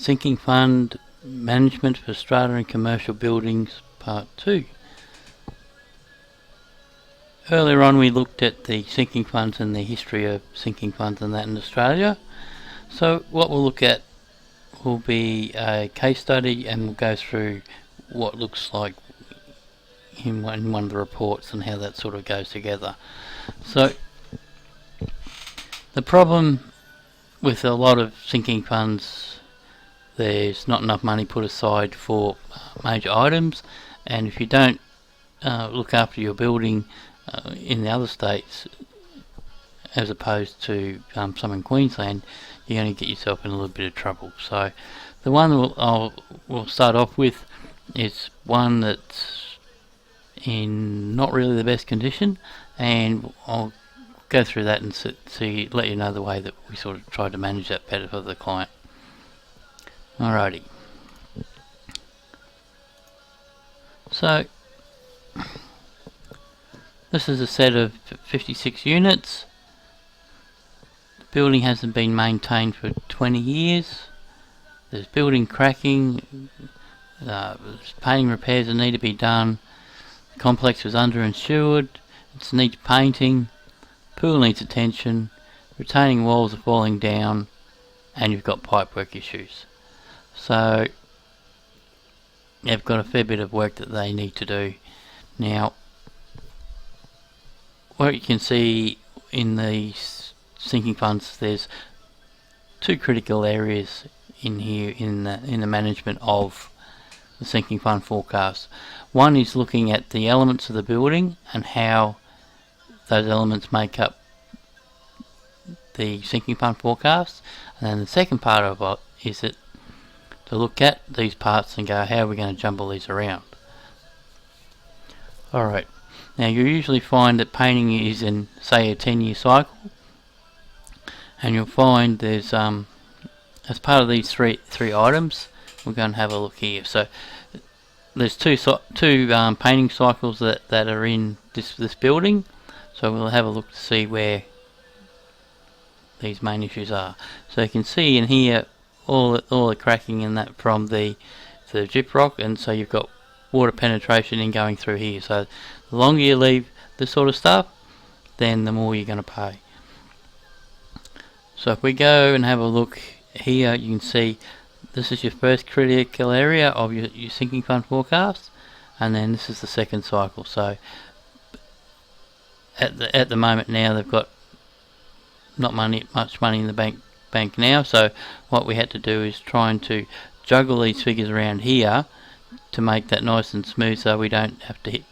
Sinking Fund Management for Strata and Commercial Buildings, Part 2. Earlier on we looked at the sinking funds and the history of sinking funds and that in Australia. So what we'll look at will be a case study, and we'll go through what looks like in one of the reports and how that sort of goes together. So the problem with a lot of sinking funds, there's not enough money put aside for major items, and if you don't look after your building in the other states as opposed to some in Queensland, you're going to get yourself in a little bit of trouble. So the one we'll start off with is one that's in not really the best condition, and I'll go through that and let you know the way that we sort of tried to manage that better for the client. Alrighty. So this is a set of 56 units. The building hasn't been maintained for 20 years. There's building cracking, painting repairs that need to be done. The complex was underinsured, it needs painting, pool needs attention, retaining walls are falling down, and you've got pipework issues. So you've got a fair bit of work that they need to do. Now, what you can see in these sinking funds, there's two critical areas in here in the management of the sinking fund forecast. One is looking at the elements of the building and how those elements make up the sinking fund forecast, and then the second part of it is to look at these parts and go, how are we going to jumble these around? Alright, now you usually find that painting is in, say, a 10-year cycle, and you'll find there's as part of these three items, we're going to have a look here. So there's two painting cycles that are in this building, so we'll have a look to see where these main issues are. So you can see in here all the cracking in that from the gyprock, and so you've got water penetration in going through here. So the longer you leave this sort of stuff, then the more you're going to pay. So if we go and have a look here, you can see this is your first critical area of your sinking fund forecast, and then this is the second cycle. So at the moment now they've got not much money in the bank now, so what we had to do is trying to juggle these figures around here to make that nice and smooth, so we don't have to hit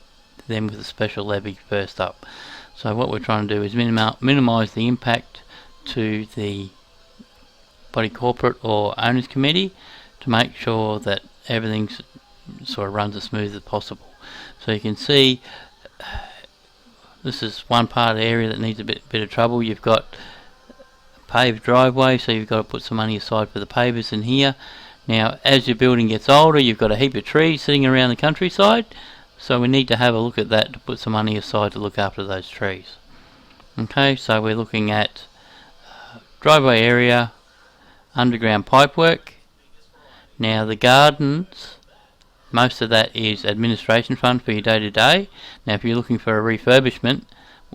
them with a special levy first up. So what we're trying to do is minimise the impact to the body corporate or owners committee to make sure that everything sort of runs as smooth as possible. So you can see this is one part of the area that needs a bit of trouble. You've got a paved driveway, so you've got to put some money aside for the pavers in here. Now as your building gets older, you've got a heap of trees sitting around the countryside, so we need to have a look at that to put some money aside to look after those trees. Okay, so we're looking at driveway area, underground pipework. Now the gardens, most of that is administration fund for your day-to-day. Now if you're looking for a refurbishment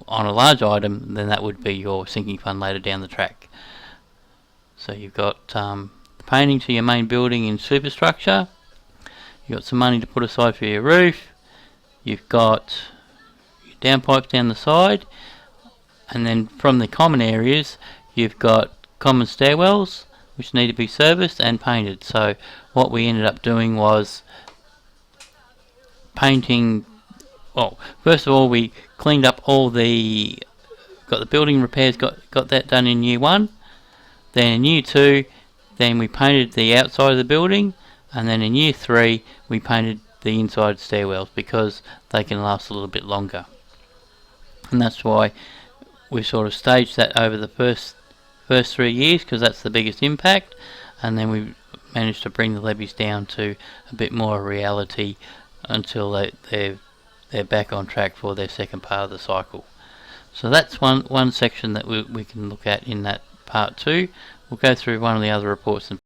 on a large item, then that would be your sinking fund later down the track. So you've got the painting to your main building in superstructure, you've got some money to put aside for your roof, you've got your downpipes down the side, and then from the common areas you've got common stairwells which need to be serviced and painted. So what we ended up doing was painting. Well, first of all we cleaned up got the building repairs, got that done in year 1. Then in year 2, then we painted the outside of the building, and then in year 3 we painted the inside stairwells because they can last a little bit longer. And that's why we sort of staged that over the first 3 years, because that's the biggest impact, and then we managed to bring the levies down to a bit more reality until they're back on track for their second part of the cycle. So that's one section that we can look at in that part 2. We'll go through one of the other reports and